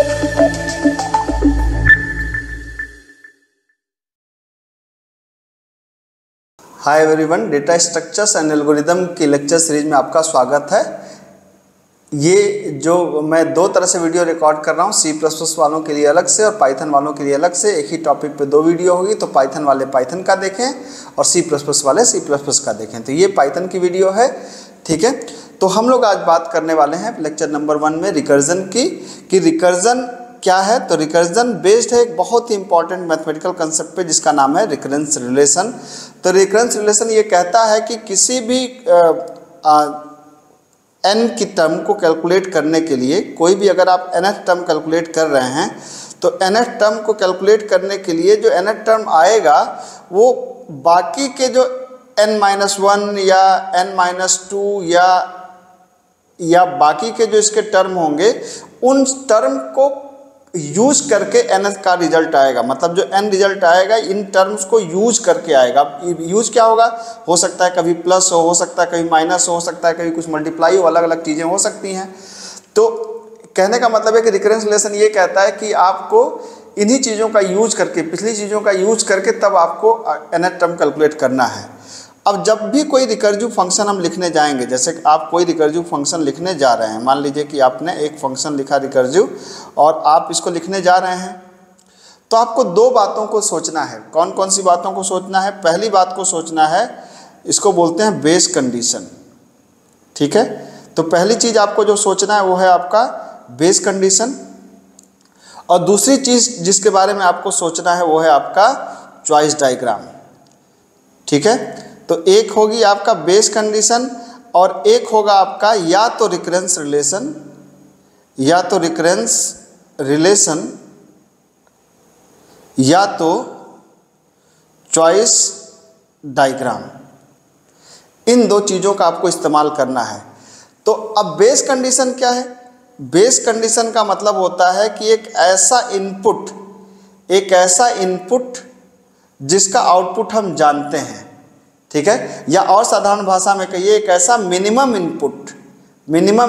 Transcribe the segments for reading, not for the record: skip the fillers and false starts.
Hi everyone, data structures and algorithm की lecture series में आपका स्वागत है। ये जो मैं दो तरह से वीडियो रिकॉर्ड कर रहा हूँ, C++ वालों के लिए अलग से और पाइथन वालों के लिए अलग से। एक ही टॉपिक पे दो वीडियो होगी, तो पाइथन वाले पाइथन का देखें और C++ वाले C++ का देखें। तो ये पाइथन की वीडियो है, ठीक है। तो हम लोग आज बात करने वाले हैं लेक्चर नंबर 1 में रिकर्जन की, कि रिकर्जन क्या है। तो रिकर्जन बेस्ड है एक बहुत ही इंपॉर्टेंट मैथमेटिकल कंसेप्ट पे, जिसका नाम है रिकरेंस रिलेशन। तो रिकरेंस रिलेशन ये कहता है कि किसी भी n की टर्म को कैलकुलेट करने के लिए, कोई भी अगर आप nth टर्म कैलकुलेट कर रहे हैं, तो nth टर्म को कैलकुलेट करने के लिए जो nth टर्म आएगा वो बाकी के जो n-1 या n-2 या बाकी के जो इसके टर्म होंगे, उन टर्म को यूज करके n का रिजल्ट आएगा। मतलब जो n रिजल्ट आएगा इन टर्म्स को यूज करके आएगा। यूज क्या होगा, हो सकता है कभी प्लस हो सकता है कभी माइनस हो सकता है कभी कुछ मल्टीप्लाई हो, अलग अलग चीज़ें हो सकती हैं। तो कहने का मतलब है कि रिकरेंस रिलेशन ये कहता है कि आपको इन्हीं चीज़ों का यूज करके, पिछली चीज़ों का यूज करके तब आपको nth टर्म कैलकुलेट करना है। अब जब भी कोई रिकर्सिव फंक्शन हम लिखने जाएंगे, जैसे आप कोई रिकर्सिव फंक्शन लिखने जा रहे हैं, मान लीजिए कि आपने एक फंक्शन लिखा रिकर्सिव और आप इसको लिखने जा रहे हैं, तो आपको दो बातों को सोचना है। कौन कौन सी बातों को सोचना है? पहली बात को सोचना है, इसको बोलते हैं बेस कंडीशन, ठीक है। तो पहली चीज़ आपको जो सोचना है वो है आपका बेस कंडीशन, और दूसरी चीज़ जिसके बारे में आपको सोचना है वो है आपका चॉइस डायग्राम, ठीक है। तो एक होगी आपका बेस कंडीशन और एक होगा आपका या तो रिकरेंस रिलेशन या तो चॉइस डायग्राम। इन दो चीज़ों का आपको इस्तेमाल करना है। तो अब बेस कंडीशन क्या है? बेस कंडीशन का मतलब होता है कि एक ऐसा इनपुट जिसका आउटपुट हम जानते हैं, ठीक है। या और साधारण भाषा में कहिए, एक ऐसा मिनिमम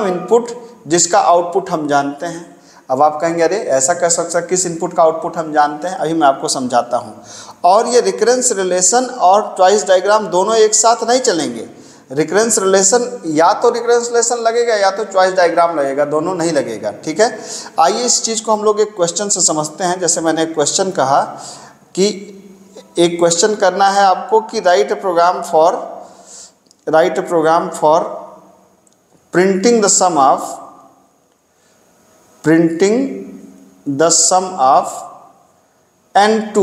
इनपुट जिसका आउटपुट हम जानते हैं। अब आप कहेंगे अरे ऐसा कह सकता है, किस इनपुट का आउटपुट हम जानते हैं? अभी मैं आपको समझाता हूँ। और ये रिकरेंस रिलेशन और चॉइस डायग्राम दोनों एक साथ नहीं चलेंगे। रिकरेंस रिलेशन या तो रिकरेंस रिलेशन लगेगा या तो चॉइस डायग्राम लगेगा, दोनों नहीं लगेगा, ठीक है। आइए इस चीज़ को हम लोग एक क्वेश्चन से समझते हैं। जैसे मैंने एक क्वेश्चन कहा कि एक क्वेश्चन करना है आपको कि write a program for printing the sum of n to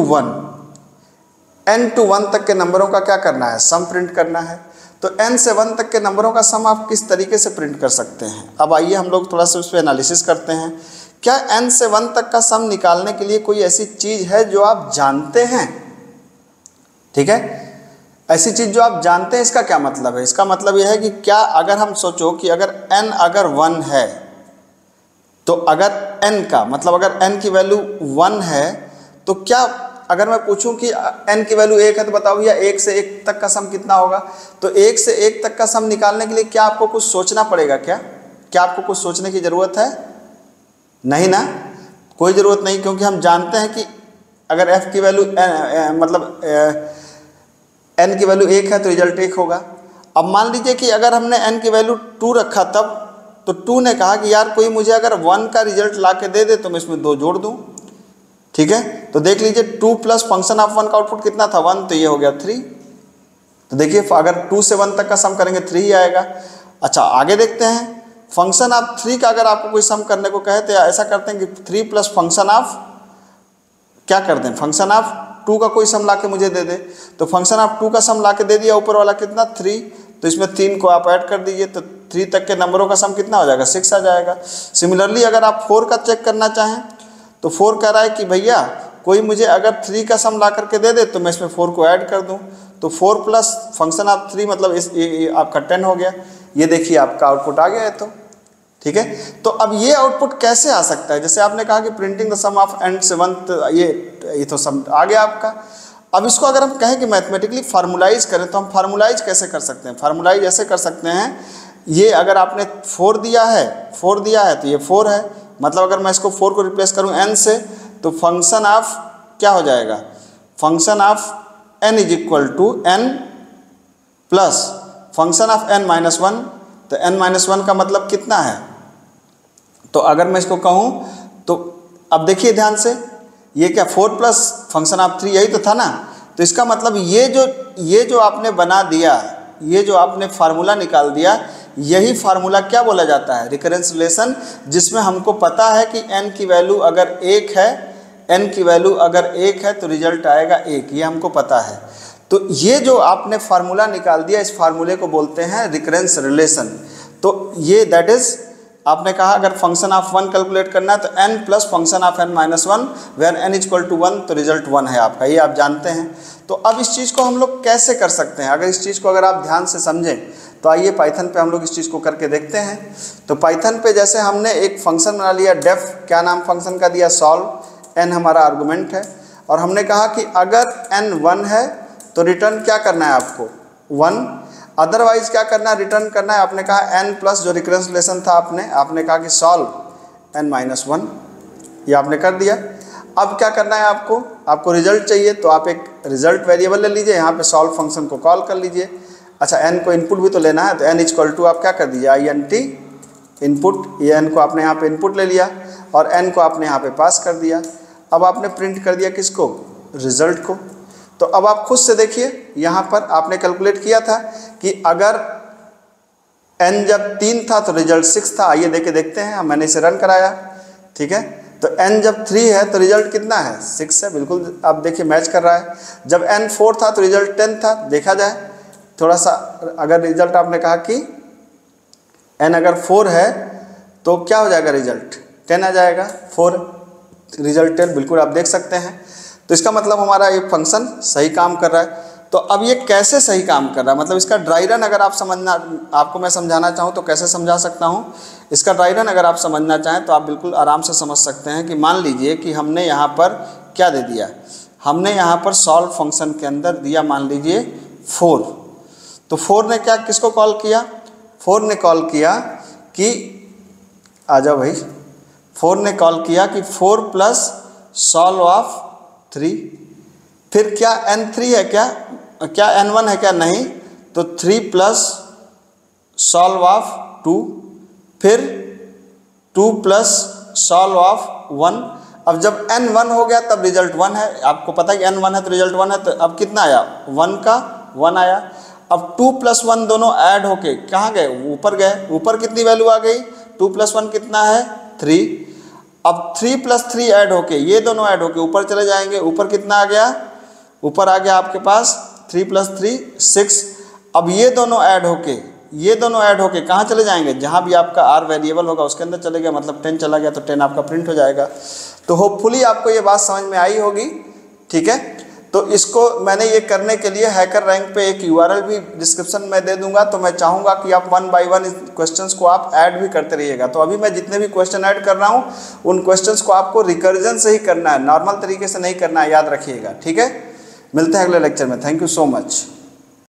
1 तक के नंबरों का क्या करना है? सम प्रिंट करना है। तो n से 1 तक के नंबरों का सम आप किस तरीके से प्रिंट कर सकते हैं? अब आइए हम लोग थोड़ा सा उस पर एनालिसिस करते हैं। क्या n से 1 तक का सम निकालने के लिए कोई ऐसी चीज़ है जो आप जानते हैं? ठीक है, ऐसी चीज़ जो आप जानते हैं, इसका क्या मतलब है? इसका मतलब यह है कि क्या अगर हम सोचो कि अगर n अगर 1 है, तो अगर n का मतलब अगर n की वैल्यू 1 है, तो क्या अगर मैं पूछूं कि n की वैल्यू 1 है, तो बताओ भैया 1 से 1 तक का सम कितना होगा? तो 1 से 1 तक का सम निकालने के लिए क्या आपको कुछ सोचना पड़ेगा? क्या आपको कुछ सोचने की ज़रूरत है? नहीं ना, कोई ज़रूरत नहीं, क्योंकि हम जानते हैं कि अगर f की वैल्यू n की वैल्यू 1 है तो रिजल्ट 1 होगा। अब मान लीजिए कि अगर हमने n की वैल्यू 2 रखा तब, तो 2 ने कहा कि यार कोई मुझे अगर 1 का रिजल्ट ला के दे दे तो मैं इसमें 2 जोड़ दूँ, ठीक है। तो देख लीजिए 2 प्लस फंक्शन ऑफ 1 का आउटपुट कितना था? 1, तो ये हो गया 3। तो देखिए अगर 2 से 1 तक का सम करेंगे 3 ही आएगा। अच्छा आगे देखते हैं, फंक्शन ऑफ 3 का अगर आपको कोई सम करने को कहे तो ऐसा करते हैं कि 3 प्लस फंक्शन ऑफ, क्या करते हैं, फंक्शन ऑफ 2 का कोई सम ला के मुझे दे दे। तो फंक्शन ऑफ 2 का सम ला के दे दिया, ऊपर वाला कितना 3, तो इसमें 3 को आप ऐड कर दीजिए, तो 3 तक के नंबरों का सम कितना हो जाएगा? 6 आ जाएगा। सिमिलरली अगर आप 4 का चेक करना चाहें, तो 4 कह रहा है कि भैया कोई मुझे अगर 3 का सम ला करके दे दे तो मैं इसमें 4 को ऐड कर दूं, तो 4 प्लस फंक्शन ऑफ 3 मतलब आपका 10 हो गया। ये देखिए आपका आउटपुट आ गया है। तो ठीक है, तो अब ये आउटपुट कैसे आ सकता है? जैसे आपने कहा कि printing the sum of n से 1, ये तो सम आ गया आपका। अब इसको अगर हम कहें कि मैथमेटिकली फार्मूलाइज करें, तो हम फार्मूलाइज कैसे कर सकते हैं? फार्मूलाइज ऐसे कर सकते हैं ये अगर आपने 4 दिया है तो ये 4 है, मतलब अगर मैं इसको 4 को रिप्लेस करूं n से तो फंक्शन ऑफ क्या हो जाएगा, function of n is equal to n plus function of n minus 1, तो n माइनस 1 का मतलब कितना है। तो अगर मैं इसको कहूँ तो अब देखिए ध्यान से, ये क्या 4 प्लस फंक्शन ऑफ 3 यही तो था ना। तो इसका मतलब ये जो आपने बना दिया, ये जो आपने फार्मूला निकाल दिया, यही फार्मूला क्या बोला जाता है, रिकरेंस रिलेशन, जिसमें हमको पता है कि n की वैल्यू अगर 1 है, n की वैल्यू अगर 1 है तो रिजल्ट आएगा 1, ये हमको पता है। तो ये जो आपने फार्मूला निकाल दिया, इस फार्मूले को बोलते हैं रिकरेंस रिलेशन। तो ये दैट इज, आपने कहा अगर फंक्शन ऑफ 1 कैलकुलेट करना है तो n plus function of n minus 1 where n is equal to 1, तो रिजल्ट 1 है आपका, ये आप जानते हैं। तो अब इस चीज़ को हम लोग कैसे कर सकते हैं, अगर इस चीज़ को अगर आप ध्यान से समझें तो आइए पाइथन पे हम लोग इस चीज़ को करके देखते हैं। तो पाइथन पे जैसे हमने एक फंक्शन बना लिया डेफ, क्या नाम फंक्शन का दिया, सॉल्व, n हमारा आर्गुमेंट है, और हमने कहा कि अगर n 1 है तो रिटर्न क्या करना है आपको 1, अदरवाइज क्या करना है, रिटर्न करना है। आपने कहा n प्लस जो रिकरेंस रिलेशन था आपने कहा कि सॉल्व n माइनस 1, ये आपने कर दिया। अब क्या करना है आपको रिजल्ट चाहिए, तो आप एक रिजल्ट वेरिएबल ले लीजिए, यहाँ पे सॉल्व फंक्शन को कॉल कर लीजिए। अच्छा n को इनपुट भी तो लेना है, तो n इक्वल टू आप क्या कर दीजिए int इनपुट, ये n को आपने यहाँ पे इनपुट ले लिया और n को आपने यहाँ पे पास कर दिया। अब आपने प्रिंट कर दिया किसको, रिजल्ट को। तो अब आप खुद से देखिए, यहाँ पर आपने कैलकुलेट किया था कि अगर n जब 3 था तो रिजल्ट 6 था। आइए देखते हैं, मैंने इसे रन कराया, ठीक है। तो n जब 3 है तो रिजल्ट कितना है, 6 है, बिल्कुल आप देखिए मैच कर रहा है। जब n 4 था तो रिजल्ट 10 था, देखा जाए थोड़ा सा, अगर रिजल्ट आपने कहा कि n अगर 4 है तो क्या हो जाएगा, रिजल्ट 10 आ जाएगा, 4 रिजल्ट 10, बिल्कुल आप देख सकते हैं। तो इसका मतलब हमारा ये फंक्शन सही काम कर रहा है। तो अब ये कैसे सही काम कर रहा है, मतलब इसका ड्राई रन अगर आप आपको मैं समझाना चाहूँ तो कैसे समझा सकता हूँ। इसका ड्राई रन अगर आप समझना चाहें तो आप बिल्कुल आराम से समझ सकते हैं कि मान लीजिए कि हमने यहाँ पर क्या दे दिया, हमने यहाँ पर सॉल्व फंक्शन के अंदर दिया मान लीजिए 4। तो 4 ने क्या किसको कॉल किया, 4 ने कॉल किया कि आ जाओ भाई, 4 ने कॉल किया कि 4 प्लस सॉल्व ऑफ 3, फिर क्या n3 है, क्या n1 है क्या, नहीं, तो 3 प्लस सॉल्व ऑफ 2, फिर 2 प्लस सॉल्व ऑफ 1। अब जब n1 हो गया तब रिजल्ट 1 है, आपको पता है कि n1 है तो रिजल्ट 1 है। तो अब कितना आया, 1 का 1 आया। अब 2 प्लस 1 दोनों ऐड होके कहाँ गए, ऊपर गए, ऊपर कितनी वैल्यू आ गई, 2 प्लस 1 कितना है, 3। अब 3 प्लस 3 ऐड होके, ये दोनों ऐड होके ऊपर चले जाएंगे, ऊपर कितना आ गया, ऊपर आ गया आपके पास 3 प्लस 3 6। अब ये दोनों ऐड होके कहाँ चले जाएंगे, जहाँ भी आपका r वेरिएबल होगा उसके अंदर चले गया, मतलब 10 चला गया तो 10 आपका प्रिंट हो जाएगा। तो होपफुली आपको ये बात समझ में आई होगी, ठीक है। तो इसको मैंने ये करने के लिए हैकर रैंक पे एक URL भी डिस्क्रिप्शन में दे दूंगा, तो मैं चाहूँगा कि आप 1 बाय 1 क्वेश्चंस को आप ऐड भी करते रहिएगा। तो अभी मैं जितने भी क्वेश्चन ऐड कर रहा हूँ उन क्वेश्चंस को आपको रिकर्जन से ही करना है, नॉर्मल तरीके से नहीं करना है, याद रखिएगा, ठीक है। मिलते हैं अगले लेक्चर में, थैंक यू सो मच।